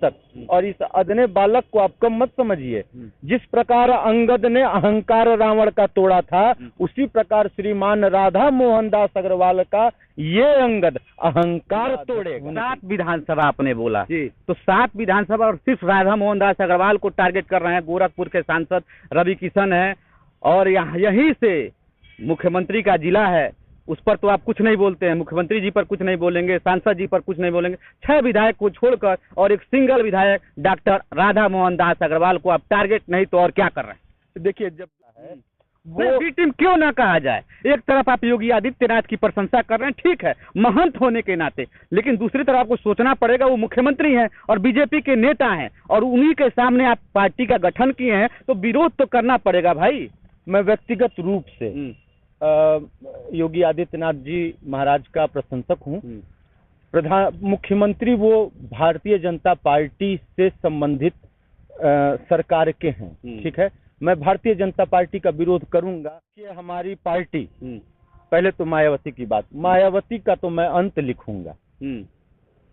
तक। और इस अदने बालक को आप कम मत समझिए। जिस प्रकार अंगद ने अहंकार रावण का तोड़ा था, उसी प्रकार श्रीमान राधा मोहन दास अग्रवाल का ये अंगद अहंकार तोड़ेगा। 7 विधानसभा आपने बोला जी, तो 7 विधानसभा और सिर्फ राधा मोहन दास अग्रवाल को टारगेट कर रहे हैं। गोरखपुर के सांसद रवि किशन है और यहीं से मुख्यमंत्री का जिला है, उस पर तो आप कुछ नहीं बोलते हैं, मुख्यमंत्री जी पर कुछ नहीं बोलेंगे, सांसद जी पर कुछ नहीं बोलेंगे। 6 विधायक को छोड़कर और एक सिंगल विधायक डॉक्टर राधा मोहन दास अग्रवाल को आप टारगेट नहीं तो और क्या कर रहे हैं? देखिए, जब है वो बी टीम क्यों ना कहा जाए। एक तरफ आप योगी आदित्यनाथ की प्रशंसा कर रहे हैं, ठीक है, महंत होने के नाते, लेकिन दूसरी तरफ आपको सोचना पड़ेगा वो मुख्यमंत्री हैं और बीजेपी के नेता हैं और उन्हीं के सामने आप पार्टी का गठन किए हैं, तो विरोध तो करना पड़ेगा भाई। मैं व्यक्तिगत रूप से योगी आदित्यनाथ जी महाराज का प्रशंसक हूँ। मुख्यमंत्री वो भारतीय जनता पार्टी से संबंधित सरकार के हैं, ठीक है। मैं भारतीय जनता पार्टी का विरोध करूंगा कि हमारी पार्टी, पहले तो मायावती की बात, मायावती का तो मैं अंत लिखूंगा,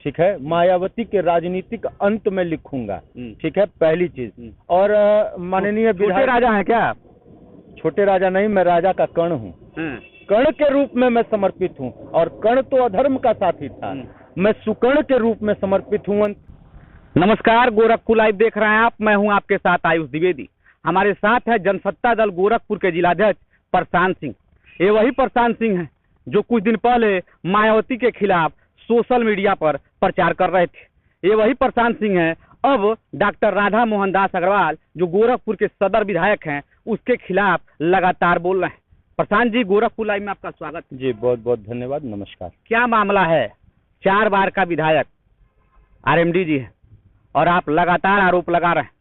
ठीक है, मायावती के राजनीतिक अंत में लिखूंगा, ठीक है, पहली चीज। और माननीय छोटे राजा हैं क्या? छोटे राजा नहीं, मैं राजा का कर्ण हूँ, कर्ण के रूप में मैं समर्पित हूँ। और कर्ण तो अधर्म का साथी था, मैं सुकर्ण के रूप में समर्पित हूँ। नमस्कार, गोरखपुर लाइव देख रहे हैं आप, मैं हूँ आपके साथ आयुष द्विवेदी। हमारे साथ है जनसत्ता दल गोरखपुर के जिलाध्यक्ष प्रशांत सिंह। ये वही प्रशांत सिंह हैं जो कुछ दिन पहले मायावती के खिलाफ सोशल मीडिया पर प्रचार कर रहे थे। ये वही प्रशांत सिंह हैं अब डॉक्टर राधा मोहन दास अग्रवाल जो गोरखपुर के सदर विधायक हैं उसके खिलाफ लगातार बोल रहे हैं। प्रशांत जी, गोरखपुर लाइव में आपका स्वागत जी। बहुत बहुत धन्यवाद, नमस्कार। क्या मामला है? 4 बार का विधायक आरएमडी जी है और आप लगातार आरोप लगा रहे हैं।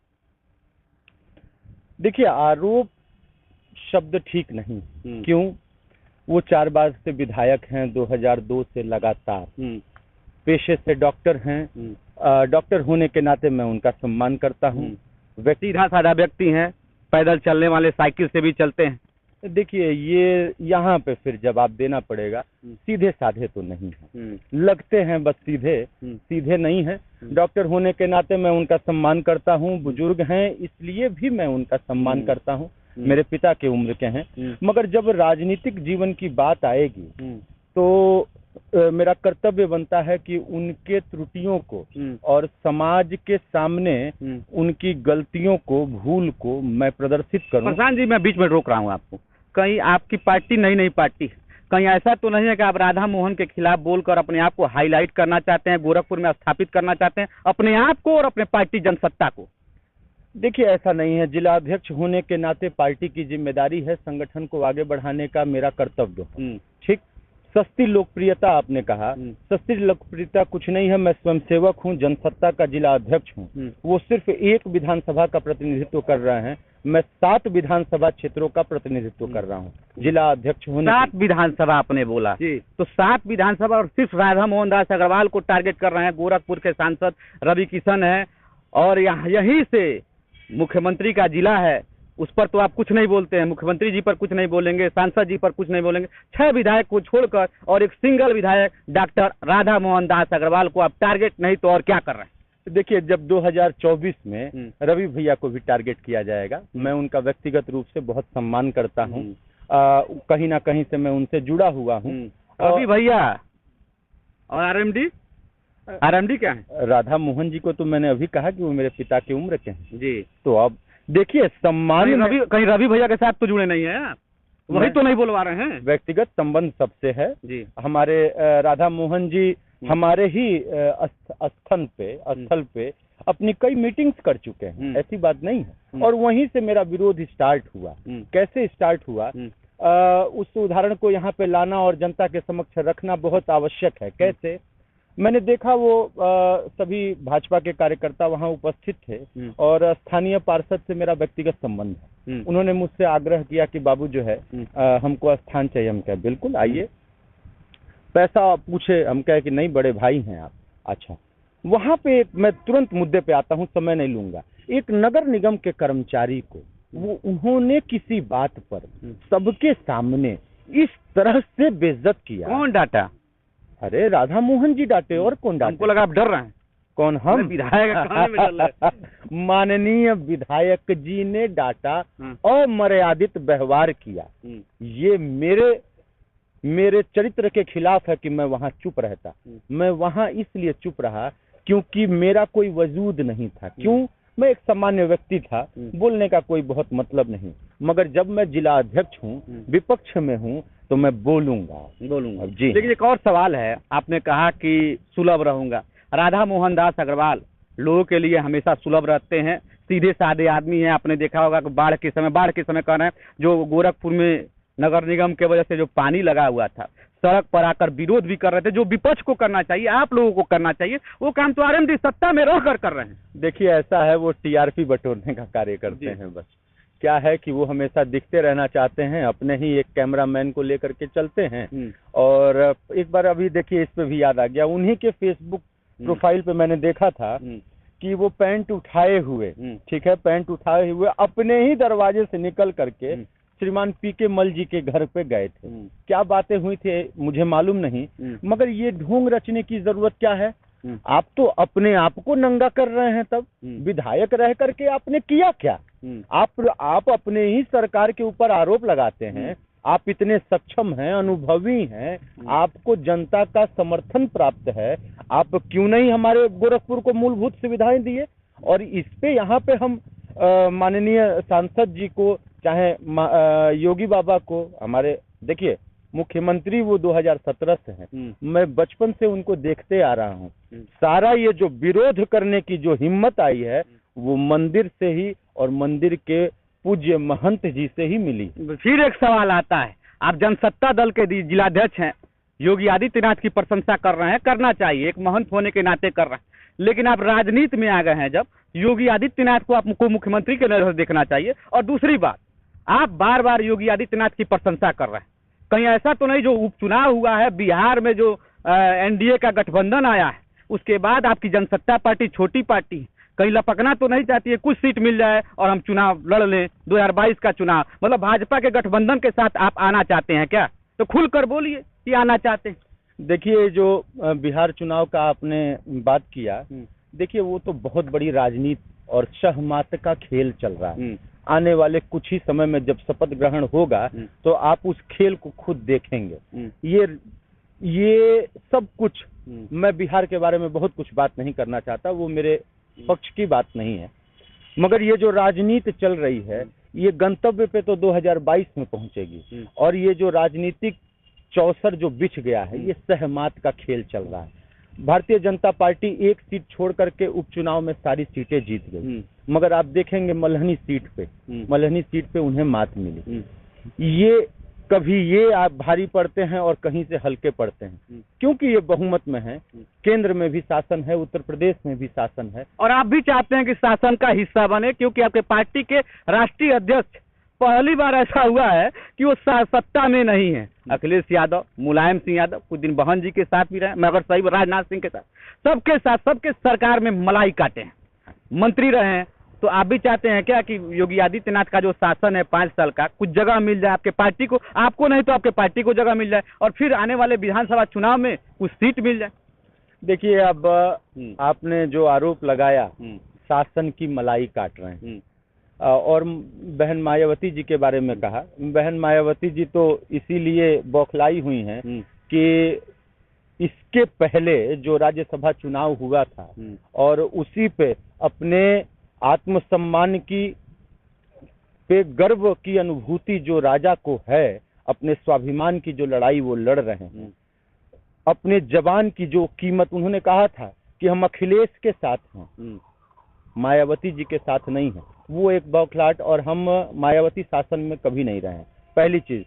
देखिए, आरोप शब्द ठीक नहीं। क्यों? वो 4 बार से विधायक हैं, 2002 से लगातार। पेशे से डॉक्टर हैं, डॉक्टर होने के नाते मैं उनका सम्मान करता हूँ। सीधा साधा व्यक्ति हैं, पैदल चलने वाले साइकिल से भी चलते हैं। देखिए, ये यहाँ पे फिर जवाब देना पड़ेगा, सीधे साधे तो नहीं है, लगते हैं बस सीधे, सीधे नहीं है। डॉक्टर होने के नाते मैं उनका सम्मान करता हूँ, बुजुर्ग हैं इसलिए भी मैं उनका सम्मान करता हूँ, मेरे पिता के उम्र के हैं। मगर जब राजनीतिक जीवन की बात आएगी तो मेरा कर्तव्य बनता है कि उनके त्रुटियों को और समाज के सामने उनकी गलतियों को, भूल को मैं प्रदर्शित करूं। प्रशांत जी, मैं बीच में रोक रहा हूं आपको। कहीं आपकी पार्टी नई नई पार्टी है, कहीं ऐसा तो नहीं है कि आप राधा मोहन के खिलाफ बोलकर अपने आप को हाईलाइट करना चाहते हैं, गोरखपुर में स्थापित करना चाहते हैं अपने आप को और अपने पार्टी जनसत्ता को? देखिए, ऐसा नहीं है। जिला अध्यक्ष होने के नाते पार्टी की जिम्मेदारी है संगठन को आगे बढ़ाने का, मेरा कर्तव्य है, ठीक। सस्ती लोकप्रियता आपने कहा, सस्ती लोकप्रियता कुछ नहीं है। मैं स्वयंसेवक हूँ, जनसत्ता का जिला अध्यक्ष हूँ। वो सिर्फ एक विधानसभा का प्रतिनिधित्व कर रहे हैं, मैं 7 विधानसभा क्षेत्रों का प्रतिनिधित्व कर रहा हूँ जिला अध्यक्ष होने। 7 विधानसभा आपने बोला जी, तो 7 विधानसभा और सिर्फ राधा मोहन दास अग्रवाल को टारगेट कर रहे हैं। गोरखपुर के सांसद रवि किशन है और यहीं से मुख्यमंत्री का जिला है, उस पर तो आप कुछ नहीं बोलते हैं, मुख्यमंत्री जी पर कुछ नहीं बोलेंगे, सांसद जी पर कुछ नहीं बोलेंगे। 6 विधायक को छोड़कर और एक सिंगल विधायक डॉक्टर राधा मोहन दास अग्रवाल को आप टारगेट नहीं तो और क्या कर रहे हैं? देखिए, जब 2024 में रवि भैया को भी टारगेट किया जाएगा, मैं उनका व्यक्तिगत रूप से बहुत सम्मान करता हूँ, कहीं ना कहीं से मैं उनसे जुड़ा हुआ हूँ। रवि भैया और आरएमडी क्या है? राधा मोहन जी को तो मैंने अभी कहा कि वो मेरे पिता की उम्र के हैं जी। तो अब देखिए, सम्मान कहीं रवि भैया के साथ तो जुड़े नहीं है, वही तो नहीं बोलवा रहे हैं। व्यक्तिगत संबंध सबसे है जी। हमारे राधा मोहन जी हमारे ही स्थल पे अपनी कई मीटिंग्स कर चुके हैं, ऐसी बात नहीं है। और वहीं से मेरा विरोध स्टार्ट हुआ। कैसे स्टार्ट हुआ, उस उदाहरण को यहाँ पे लाना और जनता के समक्ष रखना बहुत आवश्यक है। कैसे? मैंने देखा वो सभी भाजपा के कार्यकर्ता वहां उपस्थित थे और स्थानीय पार्षद से मेरा व्यक्तिगत संबंध है। उन्होंने मुझसे आग्रह किया कि बाबू जो है हमको स्थान चाहिए। हम कहे बिल्कुल आइए, पैसा पूछे, हम कहे कि नहीं बड़े भाई हैं आप। अच्छा, वहां पे मैं तुरंत मुद्दे पे आता हूं, समय नहीं लूंगा। एक नगर निगम के कर्मचारी को वो उन्होंने किसी बात पर सबके सामने इस तरह से बेइज्जत किया। कौन डांटा? अरे राधा मोहन जी डांटे, और कौन डांटे? हमको लगा आप डर रहे हैं। कौन हम? विधायक कहाँ में डल रहा है? माननीय विधायक जी ने डाटा अमर्यादित व्यवहार किया, ये मेरे चरित्र के खिलाफ है कि मैं वहां चुप रहता। मैं वहां इसलिए चुप रहा क्योंकि मेरा कोई वजूद नहीं था। क्यों? मैं एक सामान्य व्यक्ति था, बोलने का कोई बहुत मतलब नहीं। मगर जब मैं जिला अध्यक्ष हूँ, विपक्ष में हूँ, तो मैं बोलूंगा जी। लेकिन एक और सवाल है, आपने कहा कि सुलभ रहूंगा। राधा मोहन दास अग्रवाल लोगों के लिए हमेशा सुलभ रहते हैं, सीधे साधे आदमी हैं। आपने देखा होगा कि बाढ़ के समय कह रहे हैं, जो गोरखपुर में नगर निगम के वजह से जो पानी लगा हुआ था, सड़क पर आकर विरोध भी कर रहे थे, जो विपक्ष को करना चाहिए, आप लोगों को करना चाहिए, वो काम तो आरएमडी सत्ता में रहकर कर रहे हैं। देखिए, ऐसा है, वो टीआरपी बटोरने का कार्य करते हैं। बस क्या है कि वो हमेशा दिखते रहना चाहते हैं, अपने ही एक कैमरामैन को लेकर के चलते हैं। और एक बार अभी देखिए, इस पे भी याद आ गया, उन्हीं के फेसबुक प्रोफाइल पे मैंने देखा था कि वो पैंट उठाए हुए, ठीक है, पैंट उठाए हुए अपने ही दरवाजे से निकल करके श्रीमान पीके मल जी के घर पे गए थे। क्या बातें हुई थी मुझे मालूम नहीं, मगर ये ढोंग रचने की जरूरत क्या है? आप तो अपने आप को नंगा कर रहे हैं। तब विधायक रह करके आपने किया क्या? आप अपने ही सरकार के ऊपर आरोप लगाते हैं। आप इतने सक्षम हैं, अनुभवी हैं, आपको जनता का समर्थन प्राप्त है, आप क्यों नहीं हमारे गोरखपुर को मूलभूत सुविधाएं दिए? और इस पे यहाँ पे हम माननीय सांसद जी को, चाहे योगी बाबा को, हमारे देखिए मुख्यमंत्री वो 2017 से हैं, मैं बचपन से उनको देखते आ रहा हूँ। सारा ये जो विरोध करने की जो हिम्मत आई है, वो मंदिर से ही और मंदिर के पूज्य महंत जी से ही मिली। फिर एक सवाल आता है, आप जनसत्ता दल के जिलाध्यक्ष हैं, योगी आदित्यनाथ की प्रशंसा कर रहे हैं, करना चाहिए, एक महंत होने के नाते कर रहे हैं, लेकिन आप राजनीति में आ गए हैं जब, योगी आदित्यनाथ को आपको मुख्यमंत्री के नजर से देखना चाहिए। और दूसरी बात, आप बार बार योगी आदित्यनाथ की प्रशंसा कर रहे हैं, कहीं ऐसा तो नहीं जो उपचुनाव हुआ है बिहार में, जो एनडीए का गठबंधन आया है, उसके बाद आपकी जनसत्ता पार्टी छोटी पार्टी, कहीं लपकना तो नहीं चाहती है, कुछ सीट मिल जाए और हम चुनाव लड़ लें, 2022 का चुनाव, मतलब भाजपा के गठबंधन के साथ आप आना चाहते हैं क्या? तो खुलकर बोलिए कि आना चाहते हैं। देखिए, जो बिहार चुनाव का आपने बात किया, देखिए वो तो बहुत बड़ी राजनीति और शहमात का खेल चल रहा है। आने वाले कुछ ही समय में जब शपथ ग्रहण होगा तो आप उस खेल को खुद देखेंगे। ये सब कुछ, मैं बिहार के बारे में बहुत कुछ बात नहीं करना चाहता, वो मेरे पक्ष की बात नहीं है, मगर ये जो राजनीति चल रही है, ये गंतव्य पे तो 2022 में पहुंचेगी। और ये जो राजनीतिक चौसर जो बिछ गया है, ये सहमात का खेल चल रहा है। भारतीय जनता पार्टी एक सीट छोड़ करके उपचुनाव में सारी सीटें जीत गई, मगर आप देखेंगे मल्हनी सीट पे उन्हें मात मिली। ये कभी ये आप भारी पड़ते हैं और कहीं से हल्के पड़ते हैं, क्योंकि ये बहुमत में है, केंद्र में भी शासन है, उत्तर प्रदेश में भी शासन है, और आप भी चाहते हैं कि शासन का हिस्सा बने, क्योंकि आपके पार्टी के राष्ट्रीय अध्यक्ष, पहली बार ऐसा हुआ है कि वो सत्ता में नहीं है। अखिलेश यादव, मुलायम सिंह यादव कुछ दिन बहन जी के साथ भी रहे, मगर सही राजनाथ सिंह के साथ, सबके साथ, सबके सरकार में मलाई काटे हैं, मंत्री रहे हैं। तो आप भी चाहते हैं क्या कि योगी आदित्यनाथ का जो शासन है 5 साल का, कुछ जगह मिल जाए आपके पार्टी को, आपको नहीं तो आपके पार्टी को जगह मिल जाए, और फिर आने वाले विधानसभा चुनाव में कुछ सीट मिल जाए? देखिए, अब आपने जो आरोप लगाया, शासन की मलाई काट रहे हैं, और बहन मायावती जी के बारे में कहा, बहन मायावती जी तो इसीलिए बौखलाई हुई हैं कि इसके पहले जो राज्यसभा चुनाव हुआ था और उसी पे अपने आत्मसम्मान की पे गर्व की अनुभूति जो राजा को है, अपने स्वाभिमान की जो लड़ाई वो लड़ रहे हैं, अपने जवान की जो कीमत, उन्होंने कहा था कि हम अखिलेश के साथ हैं, मायावती जी के साथ नहीं है, वो एक बौखलाहट, और हम मायावती शासन में कभी नहीं रहे हैं। पहली चीज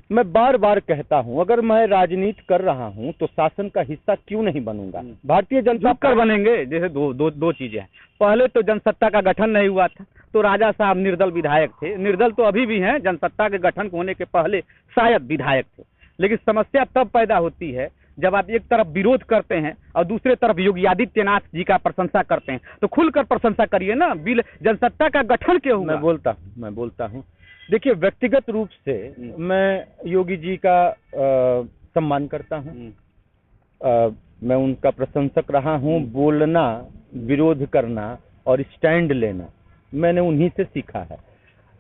मैं बार बार कहता हूं, अगर मैं राजनीति कर रहा हूं तो शासन का हिस्सा क्यों नहीं बनूंगा? भारतीय जनता पार्टी बनेंगे। जैसे दो चीजें हैं, पहले तो जनसत्ता का गठन नहीं हुआ था, तो राजा साहब निर्दल विधायक थे, निर्दल तो अभी भी हैं, जनसत्ता के गठन होने के पहले शायद विधायक थे। लेकिन समस्या तब पैदा होती है जब आप एक तरफ विरोध करते हैं और दूसरे तरफ योगी आदित्यनाथ जी का प्रशंसा करते हैं, तो खुलकर प्रशंसा करिए ना। बिल जनसत्ता का गठन क्यों हुआ? मैं बोलता हूँ देखिए, व्यक्तिगत रूप से मैं योगी जी का सम्मान करता हूँ, मैं उनका प्रशंसक रहा हूँ। बोलना, विरोध करना और स्टैंड लेना मैंने उन्हीं से सीखा है।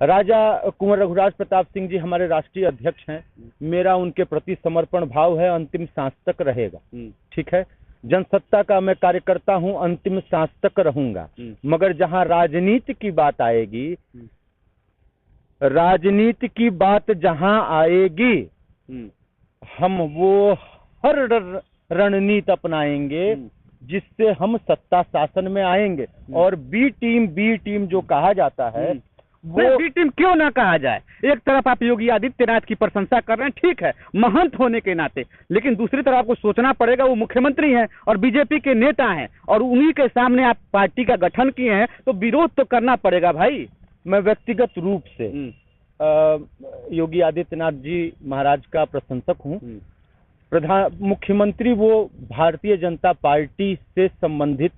राजा कुंवर रघुराज प्रताप सिंह जी हमारे राष्ट्रीय अध्यक्ष हैं। मेरा उनके प्रति समर्पण भाव है, अंतिम सांस तक रहेगा। ठीक है, जनसत्ता का मैं कार्यकर्ता हूं, अंतिम सांस तक रहूंगा। मगर जहां राजनीति की बात आएगी, राजनीति की बात जहां आएगी, हम वो हर रणनीति अपनाएंगे जिससे हम सत्ता शासन में आएंगे। और बी टीम जो कहा जाता है, वो बी टीम क्यों ना कहा जाए। एक तरफ आप योगी आदित्यनाथ की प्रशंसा कर रहे हैं, ठीक है, महंत होने के नाते, लेकिन दूसरी तरफ आपको सोचना पड़ेगा, वो मुख्यमंत्री हैं और बीजेपी के नेता हैं और उन्हीं के सामने आप पार्टी का गठन किए हैं, तो विरोध तो करना पड़ेगा भाई। मैं व्यक्तिगत रूप से योगी आदित्यनाथ जी महाराज का प्रशंसक हूँ। मुख्यमंत्री वो भारतीय जनता पार्टी से संबंधित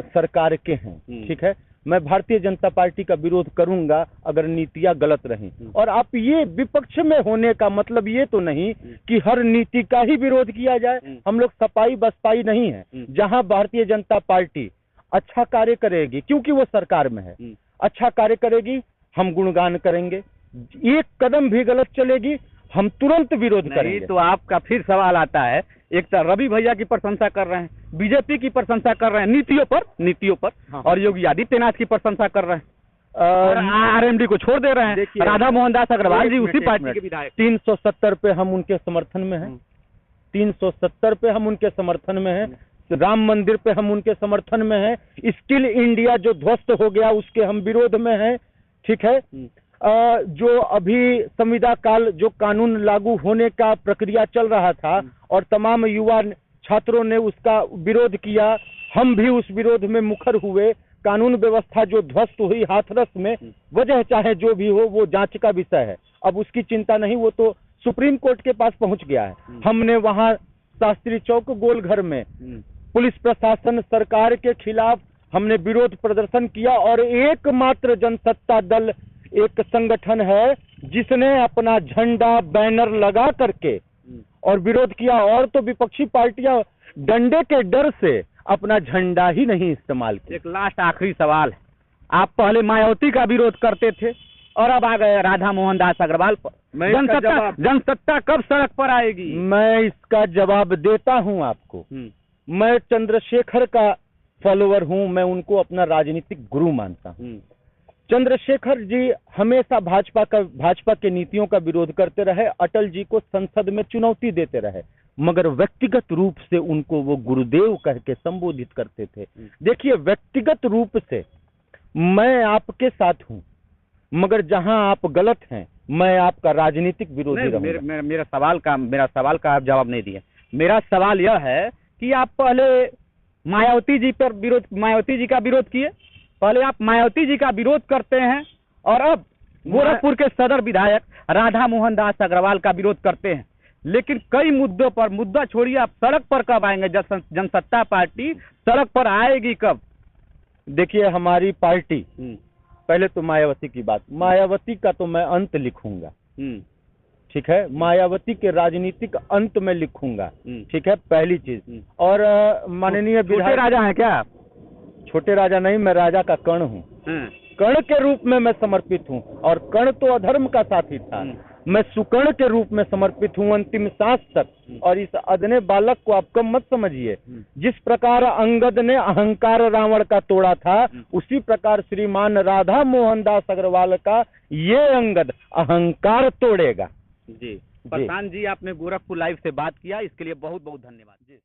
सरकार के हैं। ठीक है, मैं भारतीय जनता पार्टी का विरोध करूंगा अगर नीतियां गलत रहें। और आप ये विपक्ष में होने का मतलब ये तो नहीं कि हर नीति का ही विरोध किया जाए। हम लोग सपाई बसपाई नहीं है। जहां भारतीय जनता पार्टी अच्छा कार्य करेगी, क्योंकि वो सरकार में है, अच्छा कार्य करेगी, हम गुणगान करेंगे। एक कदम भी गलत चलेगी, हम तुरंत विरोध करेंगे। तो आपका फिर सवाल आता है, एक तो रवि भैया की प्रशंसा कर रहे हैं, बीजेपी की प्रशंसा कर रहे हैं नीतियों पर हाँ। और योगी आदित्यनाथ की प्रशंसा कर रहे हैं, आरएमडी को छोड़ दे रहे हैं। राधा मोहन दास अग्रवाल जी उसी पार्टी के विधायक। 370 पे हम उनके समर्थन में हैं, 370 पे हम उनके समर्थन में हैं, राम मंदिर पे हम उनके समर्थन में हैं, स्किल इंडिया जो ध्वस्त हो गया उसके हम विरोध में हैं। ठीक है, जो अभी संविदा काल जो कानून लागू होने का प्रक्रिया चल रहा था और तमाम युवा छात्रों ने उसका विरोध किया, हम भी उस विरोध में मुखर हुए। कानून व्यवस्था जो ध्वस्त हुई हाथरस में, वजह चाहे जो भी हो वो जांच का विषय है, अब उसकी चिंता नहीं, वो तो सुप्रीम कोर्ट के पास पहुंच गया है। हमने वहां शास्त्री चौक गोलघर में पुलिस प्रशासन सरकार के खिलाफ हमने विरोध प्रदर्शन किया और एकमात्र जनसत्ता दल एक संगठन है जिसने अपना झंडा बैनर लगा करके और विरोध किया। और तो विपक्षी पार्टियां डंडे के डर से अपना झंडा ही नहीं इस्तेमाल किया। एक लास्ट आखिरी सवाल है, आप पहले मायावती का विरोध करते थे और अब आ गए राधा मोहन दास अग्रवाल पर। जनसत्ता कब सड़क पर आएगी? मैं इसका जवाब देता हूं आपको। मैं चंद्रशेखर का फॉलोअर हूं, मैं उनको अपना राजनीतिक गुरु मानता हूं। चंद्रशेखर जी हमेशा भाजपा के नीतियों का विरोध करते रहे, अटल जी को संसद में चुनौती देते रहे, मगर व्यक्तिगत रूप से उनको वो गुरुदेव कह के संबोधित करते थे। देखिए, व्यक्तिगत रूप से मैं आपके साथ हूं, मगर जहां आप गलत हैं मैं आपका राजनीतिक विरोधी रहूंगा। मेरा सवाल का आप जवाब नहीं दिए। मेरा सवाल यह है कि आप पहले मायावती जी का विरोध किए, पहले आप मायावती जी का विरोध करते हैं और अब गोरखपुर के सदर विधायक राधा मोहन दास अग्रवाल का विरोध करते हैं। लेकिन कई मुद्दों पर, मुद्दा छोड़िए, आप सड़क पर कब आएंगे? जनसत्ता पार्टी सड़क पर आएगी कब? देखिए, हमारी पार्टी, पहले तो मायावती की बात, मायावती का तो मैं अंत लिखूंगा। ठीक है, मायावती के राजनीतिक अंत में लिखूंगा। ठीक है, पहली चीज। और माननीय छोटे राजा हैं क्या? छोटे राजा नहीं, मैं राजा का कर्ण हूँ। कर्ण के रूप में मैं समर्पित हूँ, और कर्ण तो अधर्म का साथी था। मैं सुकर्ण के रूप में समर्पित हूँ अंतिम सांस तक। और इस अदने बालक को आप कम मत समझिए। जिस प्रकार अंगद ने अहंकार रावण का तोड़ा था, उसी प्रकार श्रीमान राधा मोहन दास अग्रवाल का ये अंगद अहंकार तोड़ेगा। जी, प्रधान जी, आपने गोरखपुर लाइव से बात किया, इसके लिए बहुत बहुत धन्यवाद जी।